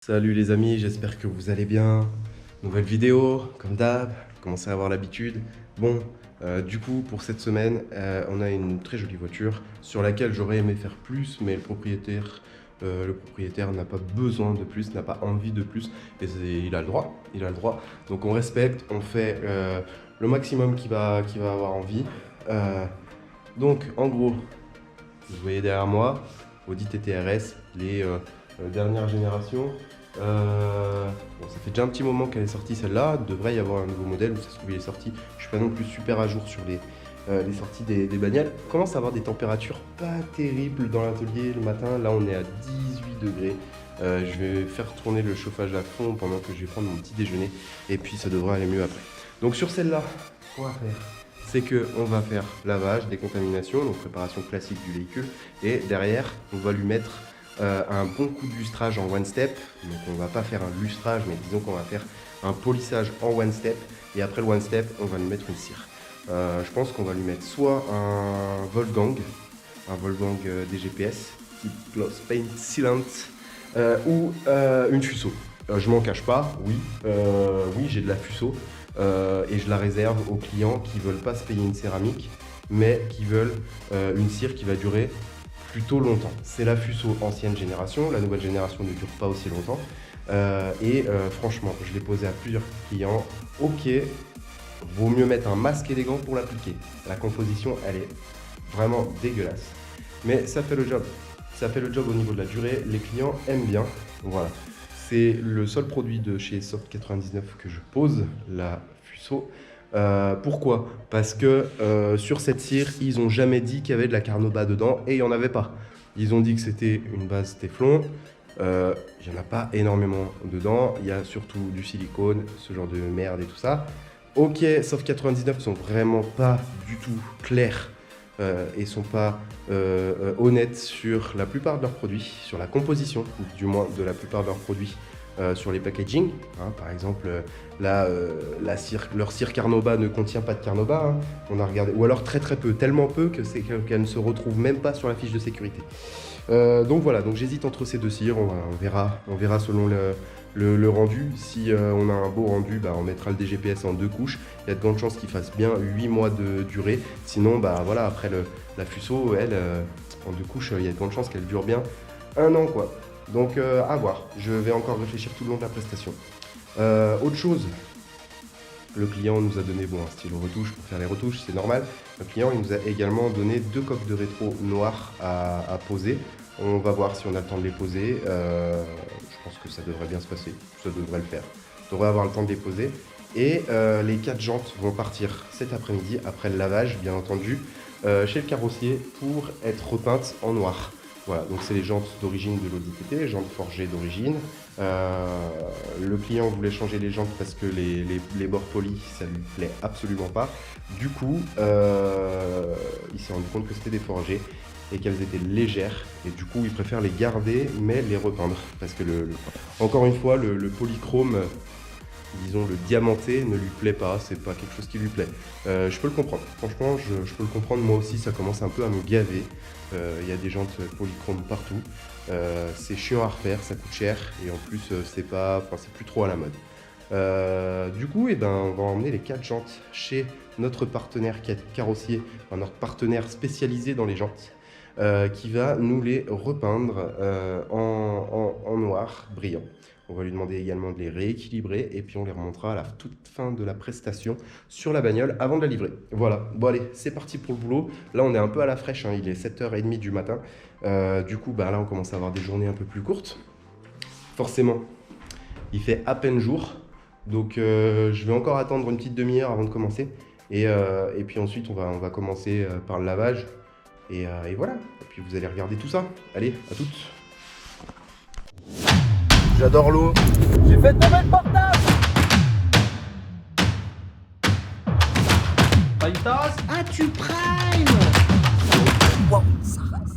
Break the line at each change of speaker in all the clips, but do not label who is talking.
Salut les amis, j'espère que vous allez bien. Nouvelle vidéo, comme d'hab, commencez à avoir l'habitude. Bon, du coup, pour cette semaine, on a une très jolie voiture sur laquelle j'aurais aimé faire plus, mais le propriétaire n'a pas besoin de plus, n'a pas envie de plus, et il a le droit, il a le droit. Donc on respecte, on fait le maximum qu'il va avoir envie. Donc en gros, vous voyez derrière moi, Audi TT-RS, les dernières générations. Bon, ça fait déjà un petit moment qu'elle est sortie celle-là. Il devrait y avoir un nouveau modèle où ça se trouve il est sorti. Je suis pas non plus super à jour sur les sorties des bagnoles. On commence à avoir des températures pas terribles dans l'atelier le matin. Là on est à 18 degrés. Je vais faire tourner le chauffage à fond pendant que je vais prendre mon petit déjeuner. Et puis ça devrait aller mieux après. Donc sur celle-là, ce qu'on va faire, c'est qu'on va faire lavage, décontamination, donc préparation classique du véhicule. Et derrière, on va lui mettre un bon coup de lustrage en one step. Donc on va pas faire un lustrage, mais disons qu'on va faire un polissage en one step. Et après le one step, on va lui mettre une cire. Je pense qu'on va lui mettre soit un Wolfgang DGPS, type Gloss Paint Sealant, ou une Fuso. Je m'en cache pas, oui j'ai de la Fuso. Et je la réserve aux clients qui veulent pas se payer une céramique, mais qui veulent une cire qui va durer plutôt longtemps. C'est la Fuso ancienne génération, la nouvelle génération ne dure pas aussi longtemps. Franchement, je l'ai posé à plusieurs clients. Ok, vaut mieux mettre un masque élégant pour l'appliquer. La composition, elle est vraiment dégueulasse. Mais ça fait le job. Ça fait le job au niveau de la durée. Les clients aiment bien. Voilà. C'est le seul produit de chez Soft99 que je pose, la Fuso. Pourquoi? Parce que sur cette cire, ils n'ont jamais dit qu'il y avait de la carnauba dedans et il n'y en avait pas. Ils ont dit que c'était une base téflon. Il n'y en a pas énormément dedans. Il y a surtout du silicone, ce genre de merde et tout ça. Ok, Soft99 sont vraiment pas du tout clairs et sont pas honnêtes sur la plupart de leurs produits, sur la composition du moins de la plupart de leurs produits. Sur les packaging, hein, par exemple, leur cire Carnauba ne contient pas de Carnauba, hein, on a regardé, ou alors très peu, tellement peu qu'elle ne se retrouve même pas sur la fiche de sécurité. Donc voilà, donc j'hésite entre ces deux cires, on verra selon le rendu. Si on a un beau rendu, bah, on mettra le DGPS en 2 couches. Il y a de grandes chances qu'il fasse bien 8 mois de durée. Sinon, bah, voilà, après la Fuso, elle, en 2 couches, il y a de grandes chances qu'elle dure bien 1 an, quoi. Donc à voir, je vais encore réfléchir tout le long de la prestation. Autre chose, le client nous a donné un stylo retouche pour faire les retouches, c'est normal. Le client il nous a également donné 2 coques de rétro noires à poser. On va voir si on a le temps de les poser. Je pense que ça devrait bien se passer, ça devrait le faire. On devrait avoir le temps de les poser. Et les 4 jantes vont partir cet après-midi, après le lavage bien entendu, chez le carrossier pour être repeintes en noir. Voilà, donc c'est les jantes d'origine de l'Audi TT, jantes forgées d'origine. Le client voulait changer les jantes parce que les bords polis, ça lui plaît absolument pas. Du coup, il s'est rendu compte que c'était des forgées et qu'elles étaient légères. Et du coup, il préfère les garder, mais les repeindre. Parce que, encore une fois, le polychrome, disons le diamanté, ne lui plaît pas. C'est pas quelque chose qui lui plaît. Je peux le comprendre. Franchement, je peux le comprendre. Moi aussi, ça commence un peu à me gaver. Il y a des jantes polychrome partout. C'est chiant à refaire, ça coûte cher. Et en plus, c'est plus trop à la mode. Du coup, on va emmener les 4 jantes chez notre partenaire carrossier, notre partenaire spécialisé dans les jantes, qui va nous les repeindre en noir brillant. On va lui demander également de les rééquilibrer et puis on les remontera à la toute fin de la prestation sur la bagnole avant de la livrer. Voilà, bon allez, c'est parti pour le boulot. Là on est un peu à la fraîche, hein. Il est 7h30 du matin. Du coup, là on commence à avoir des journées un peu plus courtes. Forcément, il fait à peine jour. Donc je vais encore attendre une petite demi-heure avant de commencer. Et puis ensuite on va commencer par le lavage. Et voilà, et puis vous allez regarder tout ça. Allez, à toutes. J'adore l'eau.
J'ai fait tomber le portable. T'as une tasse?
Ah, tu prime! Wow, ça rase.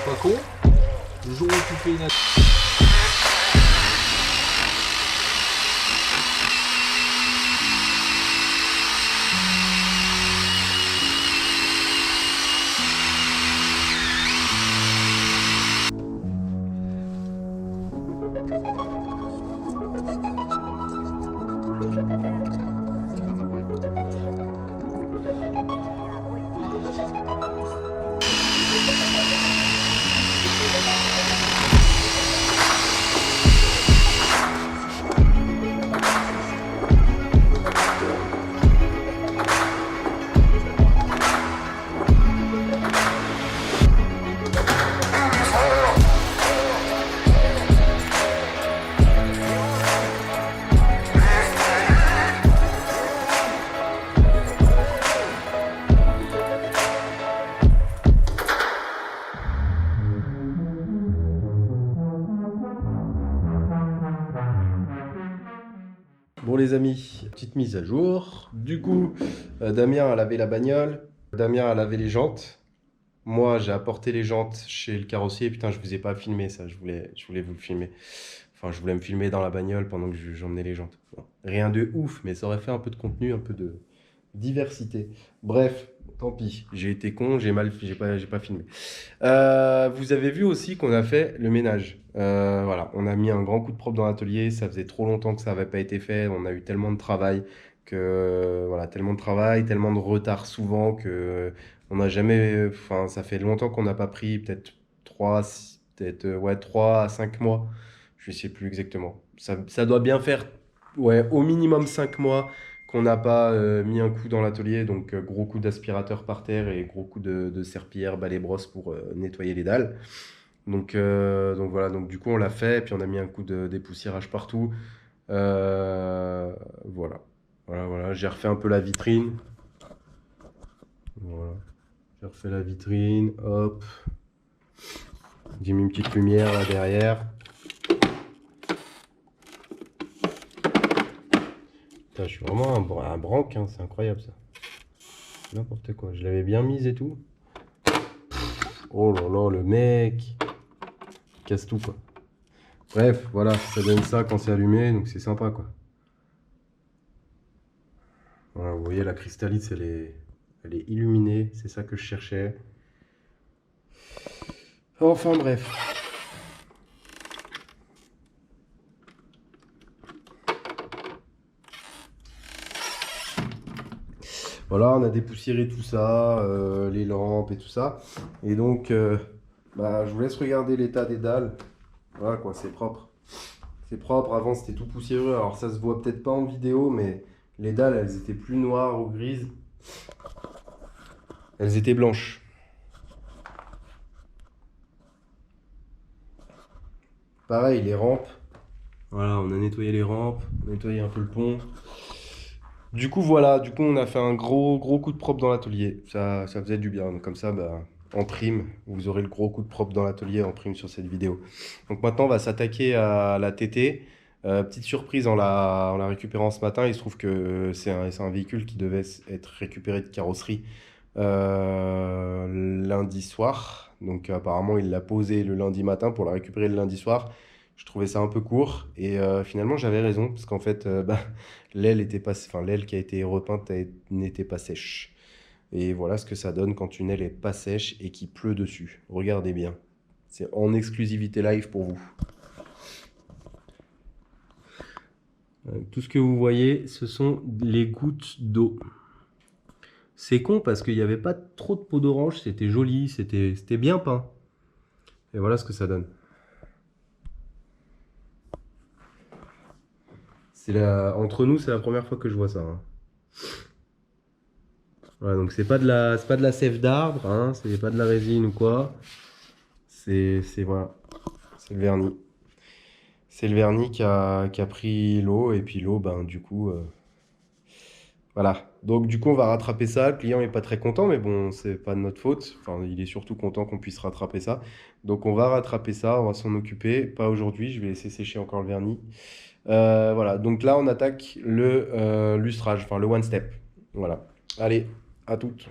pas con. Le jour où tu fais une
Bon les amis, petite mise à jour. Du coup, Damien a lavé la bagnole, Damien a lavé les jantes. Moi, j'ai apporté les jantes chez le carrossier. Putain, je vous ai pas filmé ça, je voulais vous le filmer. Enfin, je voulais me filmer dans la bagnole pendant que j'emmenais les jantes. Bon, rien de ouf, mais ça aurait fait un peu de contenu, un peu de diversité. Bref, tant pis, j'ai été con, j'ai pas filmé. Vous avez vu aussi qu'on a fait le ménage. Voilà, on a mis un grand coup de propre dans l'atelier. Ça faisait trop longtemps que ça n'avait pas été fait. On a eu tellement de travail tellement de retard souvent que on n'a jamais. Enfin, ça fait longtemps qu'on n'a pas pris peut-être 3 à 5 mois. Je ne sais plus exactement. Ça doit bien faire au minimum 5 mois qu'on n'a pas mis un coup dans l'atelier. Donc, gros coup d'aspirateur par terre et gros coup de serpillière, balai brosse pour nettoyer les dalles. Donc voilà, donc du coup on l'a fait, et puis on a mis un coup de dépoussiérage partout. Voilà, j'ai refait un peu la vitrine. Voilà, j'ai refait la vitrine, hop. J'ai mis une petite lumière là derrière. Putain, je suis vraiment un branque, hein, c'est incroyable ça. N'importe quoi, je l'avais bien mise et tout. Oh là là, le mec il casse tout quoi. Bref, voilà, ça donne ça quand c'est allumé, donc c'est sympa quoi. Voilà, vous voyez la cristallite, elle est illuminée, c'est ça que je cherchais. Enfin bref. Voilà, on a dépoussiéré tout ça, les lampes et tout ça. Et donc, je vous laisse regarder l'état des dalles. Voilà quoi, c'est propre. C'est propre, avant c'était tout poussiéreux. Alors ça se voit peut-être pas en vidéo, mais les dalles, elles étaient plus noires ou grises. Elles étaient blanches. Pareil, les rampes. Voilà, on a nettoyé les rampes, on a nettoyé un peu le pont. Du coup, voilà, on a fait un gros coup de propre dans l'atelier. Ça faisait du bien. Donc, comme ça, en prime, vous aurez le gros coup de propre dans l'atelier en prime sur cette vidéo. Donc maintenant, on va s'attaquer à la TT. Petite surprise en la récupérant ce matin. Il se trouve que c'est un véhicule qui devait être récupéré de carrosserie lundi soir. Donc apparemment, il l'a posé le lundi matin pour la récupérer le lundi soir. Je trouvais ça un peu court et finalement j'avais raison parce qu'en fait l'aile qui a été repeinte n'était pas sèche. Et voilà ce que ça donne quand une aile est pas sèche et qu'il pleut dessus. Regardez bien. C'est en exclusivité live pour vous. Tout ce que vous voyez, ce sont les gouttes d'eau. C'est con parce qu'il n'y avait pas trop de peau d'orange, c'était joli, c'était bien peint. Et voilà ce que ça donne. Entre nous, c'est la première fois que je vois ça. Hein. Voilà, donc c'est pas de la sève d'arbre, hein, c'est pas de la résine ou quoi. Voilà, c'est le vernis. C'est le vernis qui a pris l'eau et puis l'eau, du coup, voilà. Donc du coup, on va rattraper ça. Le client est pas très content, mais bon, c'est pas de notre faute. Enfin, il est surtout content qu'on puisse rattraper ça. Donc on va rattraper ça, on va s'en occuper. Pas aujourd'hui, je vais laisser sécher encore le vernis. Voilà, donc là on attaque le lustrage, enfin le one step. Voilà, allez, à toutes.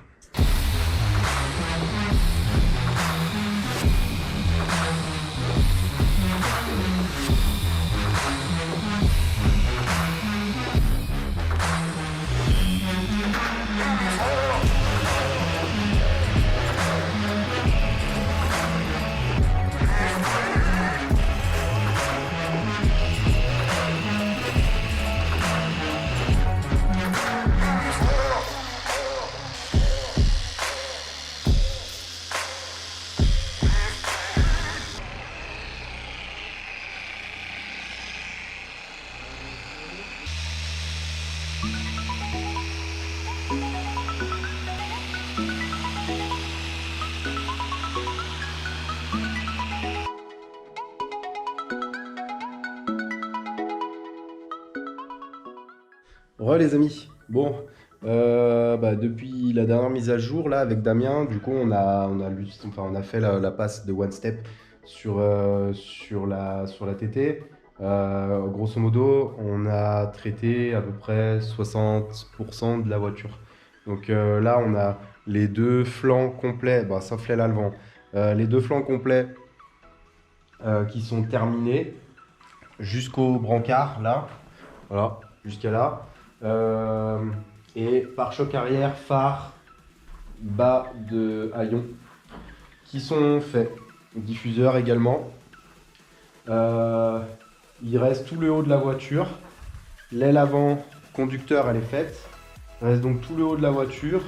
Les amis, bon, depuis la dernière mise à jour là avec Damien, du coup on a fait la passe de One Step sur la TT. Grosso modo, on a traité à peu près 60% de la voiture. Donc là, on a les deux flancs complets, bah, sauf l'aile avant, les deux flancs complets qui sont terminés jusqu'au brancard là, voilà, jusqu'à là. Euh, et pare-choc arrière, phare, bas de haillons qui sont faits. Diffuseur également. Euh, il reste tout le haut de la voiture. L'aile avant conducteur, elle est faite. Il reste donc tout le haut de la voiture.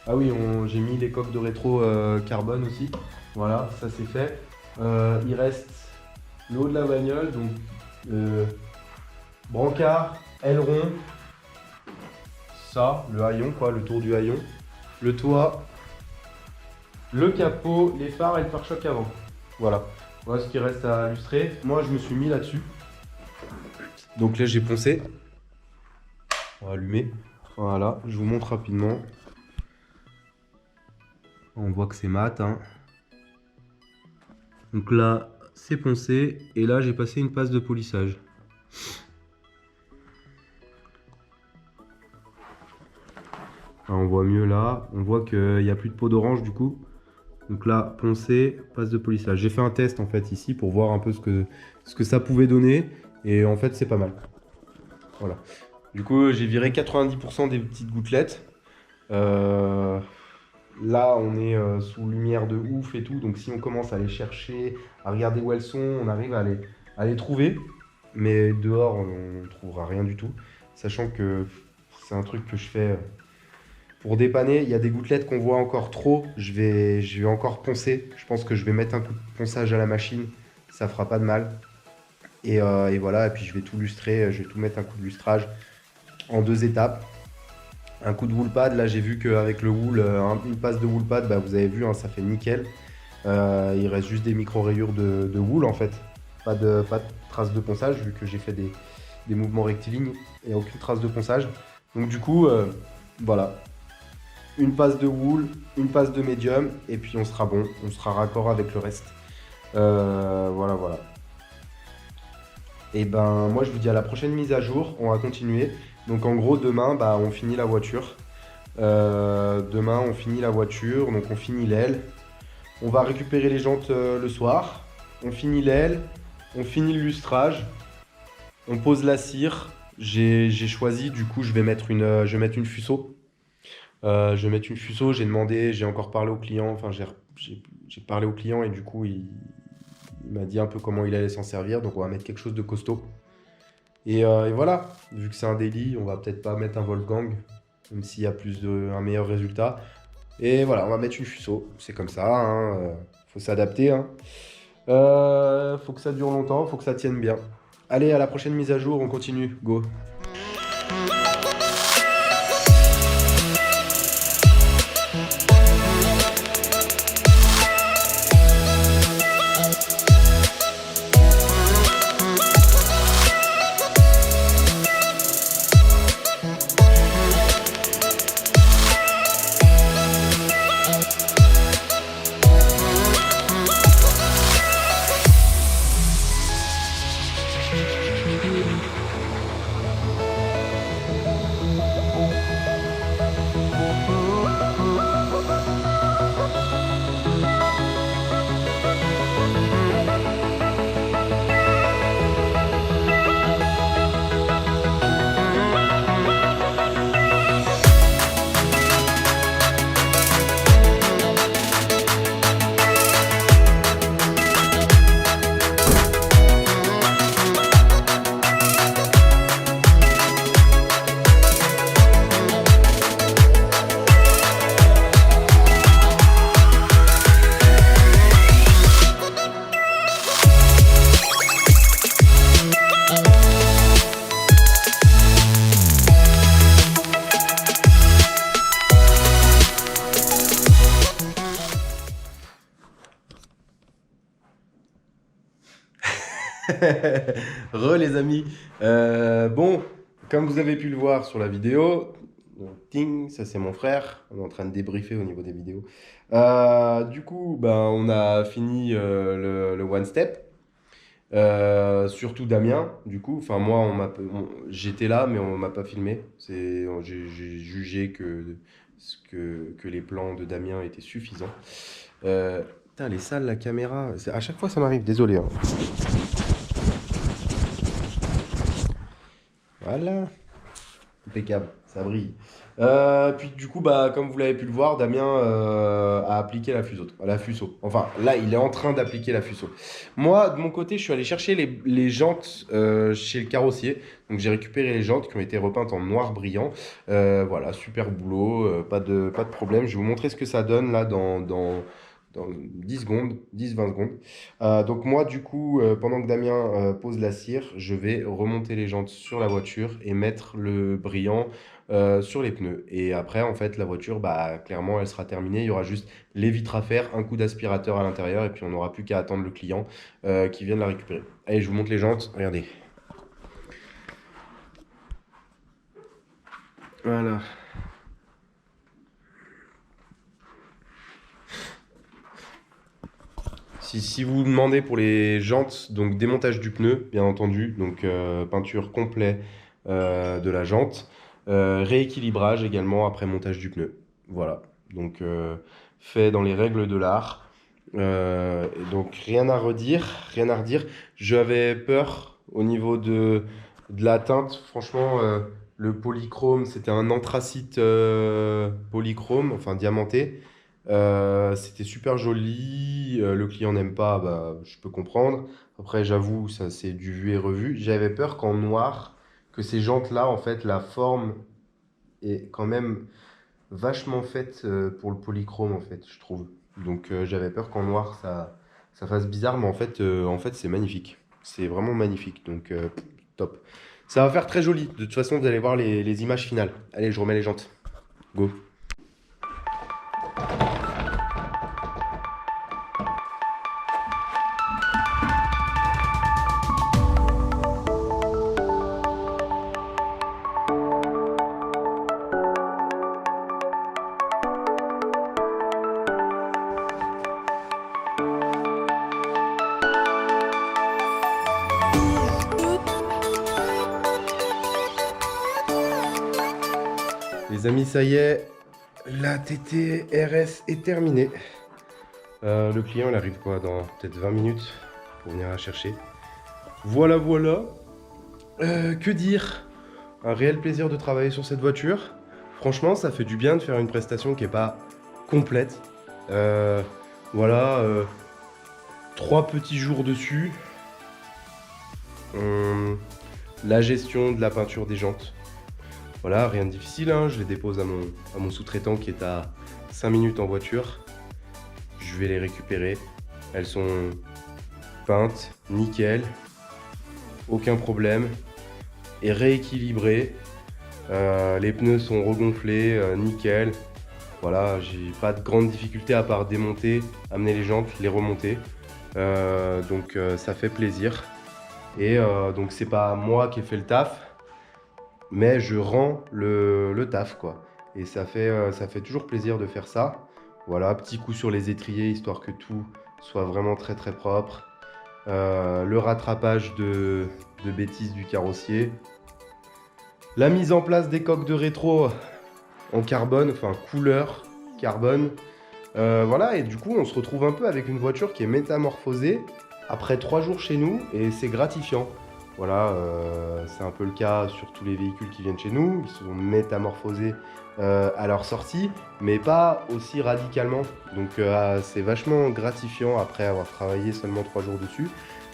Ah oui, j'ai mis les coques de rétro carbone aussi. Voilà, ça c'est fait. Il reste le haut de la bagnole, donc brancard, aileron, ça, le haillon, quoi, le tour du haillon, le toit, le capot, les phares et le pare-choc avant. Voilà. Voilà ce qui reste à illustrer. Moi, je me suis mis là-dessus. Donc là, j'ai poncé. On va allumer. Voilà, je vous montre rapidement. On voit que c'est mat, hein. Donc là, c'est poncé. Et là, j'ai passé une passe de polissage. On voit mieux là. On voit qu'il n'y a plus de peau d'orange du coup. Donc là, poncé, passe de polissage. J'ai fait un test en fait ici pour voir un peu ce que ça pouvait donner. Et en fait, c'est pas mal. Voilà. Du coup, j'ai viré 90% des petites gouttelettes. Là, on est sous lumière de ouf et tout. Donc si on commence à les chercher, à regarder où elles sont, on arrive à les trouver. Mais dehors, on ne trouvera rien du tout. Sachant que c'est un truc que je fais pour dépanner. Il y a des gouttelettes qu'on voit encore trop. Je vais encore poncer. Je pense que je vais mettre un coup de ponçage à la machine. Ça fera pas de mal. Et voilà, et puis je vais tout lustrer. Je vais tout mettre un coup de lustrage en 2 étapes. Un coup de wool pad, là j'ai vu qu'avec le wool, une passe de wool pad, bah, vous avez vu, hein, ça fait nickel. Il reste juste des micro-rayures de wool en fait. Pas de traces de ponçage, vu que j'ai fait des mouvements rectilignes et aucune trace de ponçage. Donc du coup, voilà. Une passe de wool, une passe de médium, et puis on sera bon, on sera raccord avec le reste. Voilà, voilà. Et ben moi je vous dis à la prochaine mise à jour, on va continuer. Donc en gros demain bah, on finit la voiture. Demain on finit la voiture, donc on finit l'aile. On va récupérer les jantes le soir. On finit l'aile, on finit le lustrage. On pose la cire. J'ai choisi, du coup je vais mettre une fuseau. Je vais mettre une fuseau, j'ai demandé, j'ai encore parlé au client, enfin j'ai parlé au client et du coup il m'a dit un peu comment il allait s'en servir, donc on va mettre quelque chose de costaud. Et voilà, vu que c'est un daily, on va peut-être pas mettre un Wolfgang, même s'il y a un meilleur résultat. Et voilà, on va mettre une fuseau, c'est comme ça, hein, faut s'adapter. Hein. Faut que ça dure longtemps, faut que ça tienne bien. Allez, à la prochaine mise à jour, on continue, go! Les amis. Bon, Comme vous avez pu le voir sur la vidéo, donc, ting, ça c'est mon frère, on est en train de débriefer au niveau des vidéos. Du coup, ben, on a fini le One Step. Surtout Damien, du coup, enfin moi, j'étais là, mais on m'a pas filmé. J'ai jugé que les plans de Damien étaient suffisants. Putain, elle est sale la caméra. À chaque fois, ça m'arrive, désolé, hein. Voilà. Impeccable, ça brille. Puis du coup, bah, comme vous l'avez pu le voir, Damien a appliqué la Fuso. Enfin, là, il est en train d'appliquer la Fuso. Moi, de mon côté, je suis allé chercher les jantes chez le carrossier. Donc, j'ai récupéré les jantes qui ont été repeintes en noir brillant. Voilà, super boulot, pas de problème. Je vais vous montrer ce que ça donne là dans 10 secondes, 10-20 secondes. Donc moi, du coup, pendant que Damien pose la cire, je vais remonter les jantes sur la voiture et mettre le brillant sur les pneus. Et après, en fait, la voiture, bah, clairement, elle sera terminée. Il y aura juste les vitres à faire, un coup d'aspirateur à l'intérieur et puis on n'aura plus qu'à attendre le client qui vienne la récupérer. Allez, je vous montre les jantes. Regardez. Voilà. Si vous vous demandez pour les jantes, donc démontage du pneu, bien entendu, donc peinture complet de la jante, rééquilibrage également après montage du pneu. Voilà, donc fait dans les règles de l'art. Et donc rien à redire. J'avais peur au niveau de la teinte, franchement, le polychrome, c'était un anthracite polychrome, enfin diamanté. C'était super joli, le client n'aime pas, bah, je peux comprendre. Après, j'avoue, ça c'est du vu et revu. J'avais peur qu'en noir, que ces jantes-là, en fait, la forme est quand même vachement faite pour le polychrome, en fait, je trouve. Donc, j'avais peur qu'en noir, ça fasse bizarre, mais en fait, c'est magnifique. C'est vraiment magnifique, donc top. Ça va faire très joli. De toute façon, vous allez voir les images finales. Allez, je remets les jantes. Go. Les amis, ça y est, la TT RS est terminée. Le client, il arrive quoi dans peut-être 20 minutes pour venir la chercher. Voilà. Que dire? Un réel plaisir de travailler sur cette voiture. Franchement, ça fait du bien de faire une prestation qui n'est pas complète. Voilà, 3 petits jours dessus. La gestion de la peinture des jantes. Voilà, rien de difficile, hein. Je les dépose à mon sous-traitant qui est à 5 minutes en voiture. Je vais les récupérer. Elles sont peintes, nickel, aucun problème. Et rééquilibrées. Les pneus sont regonflés, nickel. Voilà, j'ai pas de grande difficulté à part démonter, amener les jantes, les remonter. Donc ça fait plaisir. Et donc c'est pas moi qui ai fait le taf, mais je rends le taf, quoi. Et ça fait toujours plaisir de faire ça. Voilà, petit coup sur les étriers, histoire que tout soit vraiment très très propre. Le rattrapage de bêtises du carrossier. La mise en place des coques de rétro en carbone, enfin couleur carbone. Voilà, et du coup on se retrouve un peu avec une voiture qui est métamorphosée après 3 jours chez nous, et c'est gratifiant. Voilà, c'est un peu le cas sur tous les véhicules qui viennent chez nous. Ils sont métamorphosés à leur sortie, mais pas aussi radicalement. Donc c'est vachement gratifiant après avoir travaillé seulement 3 jours dessus.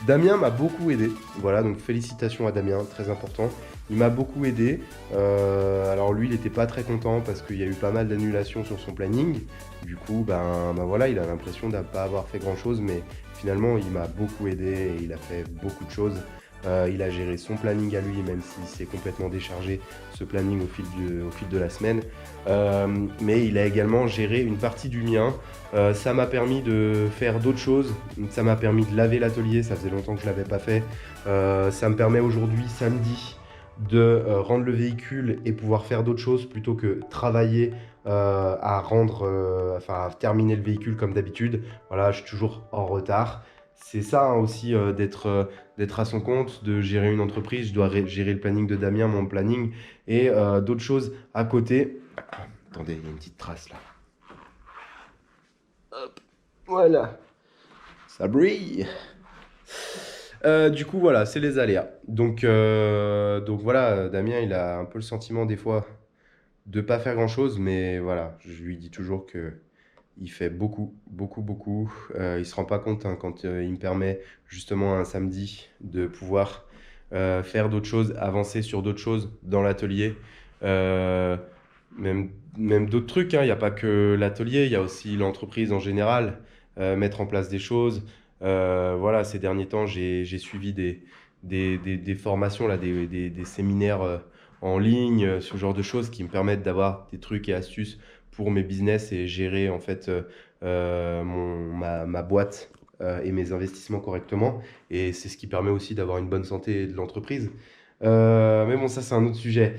Damien m'a beaucoup aidé. Voilà, donc félicitations à Damien, très important. Il m'a beaucoup aidé. Alors lui, il n'était pas très content parce qu'il y a eu pas mal d'annulations sur son planning. Du coup, ben voilà, il a l'impression de ne pas avoir fait grand-chose, mais finalement, il m'a beaucoup aidé et il a fait beaucoup de choses. Il a géré son planning à lui, même s'il s'est complètement déchargé ce planning au fil de la semaine. Mais il a également géré une partie du mien. Ça m'a permis de faire d'autres choses. Ça m'a permis de laver l'atelier, ça faisait longtemps que je ne l'avais pas fait. Ça me permet aujourd'hui, samedi, de rendre le véhicule et pouvoir faire d'autres choses plutôt que travailler à à terminer le véhicule comme d'habitude. Voilà, je suis toujours en retard. C'est ça hein, aussi d'être à son compte, de gérer une entreprise. Je dois gérer le planning de Damien, mon planning et d'autres choses à côté. Attendez, il y a une petite trace là. Hop, voilà. Ça brille. Du coup, voilà, c'est les aléas. Donc voilà, Damien, il a un peu le sentiment des fois de pas faire grand-chose, mais voilà, je lui dis toujours que il fait beaucoup, beaucoup, beaucoup. Il se rend pas compte hein, quand il me permet justement un samedi de pouvoir faire d'autres choses, avancer sur d'autres choses dans l'atelier. Euh, même d'autres trucs, hein. Il n'y a pas que l'atelier, il y a aussi l'entreprise en général, mettre en place des choses. Voilà, ces derniers temps, j'ai suivi des formations, là, des séminaires en ligne, ce genre de choses qui me permettent d'avoir des trucs et astuces pour mes business et gérer en fait ma boîte et mes investissements correctement. Et c'est ce qui permet aussi d'avoir une bonne santé de l'entreprise. Mais bon, ça c'est un autre sujet.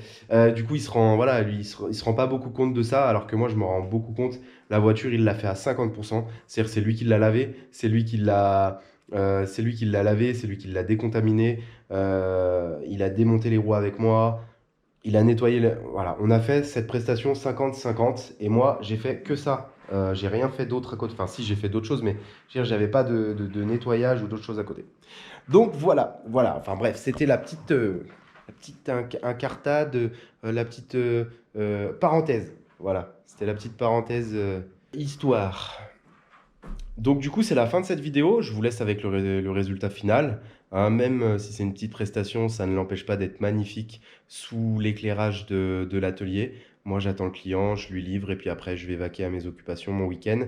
Du coup, voilà, lui, il se rend pas beaucoup compte de ça, alors que moi, je me rends beaucoup compte. La voiture, il l'a fait à 50%. C'est-à-dire, c'est lui qui l'a lavé, c'est lui qui l'a lavé, c'est lui qui l'a décontaminé. Il a démonté les roues avec moi. Il a nettoyé. Voilà, on a fait cette prestation 50-50 et moi, j'ai fait que ça. J'ai rien fait d'autre à côté. Enfin, si, j'ai fait d'autres choses, mais je veux dire, j'avais pas de nettoyage ou d'autres choses à côté. Donc voilà. Enfin bref, c'était la petite incartade, la petite parenthèse. Voilà, c'était la petite parenthèse histoire. Donc du coup, c'est la fin de cette vidéo. Je vous laisse avec le résultat final. Hein, même si c'est une petite prestation, ça ne l'empêche pas d'être magnifique sous l'éclairage de l'atelier. Moi, j'attends le client, je lui livre et puis après, je vais vaquer à mes occupations mon week-end.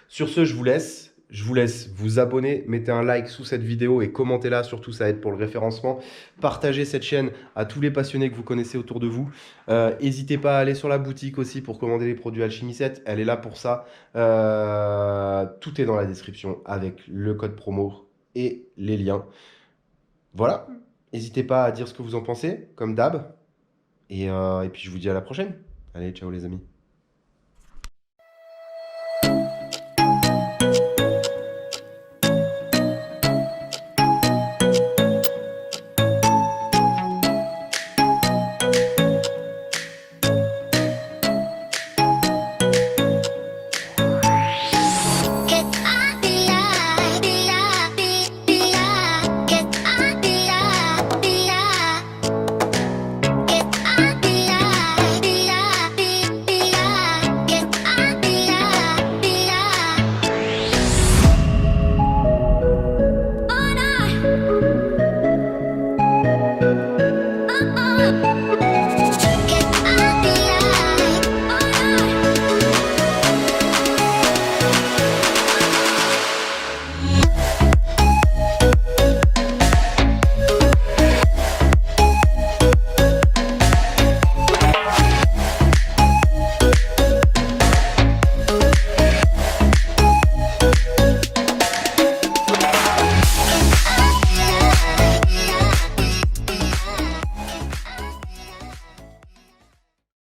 Sur ce, je vous laisse. Je vous laisse vous abonner, mettez un like sous cette vidéo et commentez-la, surtout ça aide pour le référencement. Partagez cette chaîne à tous les passionnés que vous connaissez autour de vous. N'hésitez pas à aller sur la boutique aussi pour commander les produits Alchimie 7, elle est là pour ça. Tout est dans la description avec le code promo et les liens. Voilà, n'hésitez pas à dire ce que vous en pensez, comme d'hab. Et puis je vous dis à la prochaine. Allez, ciao les amis.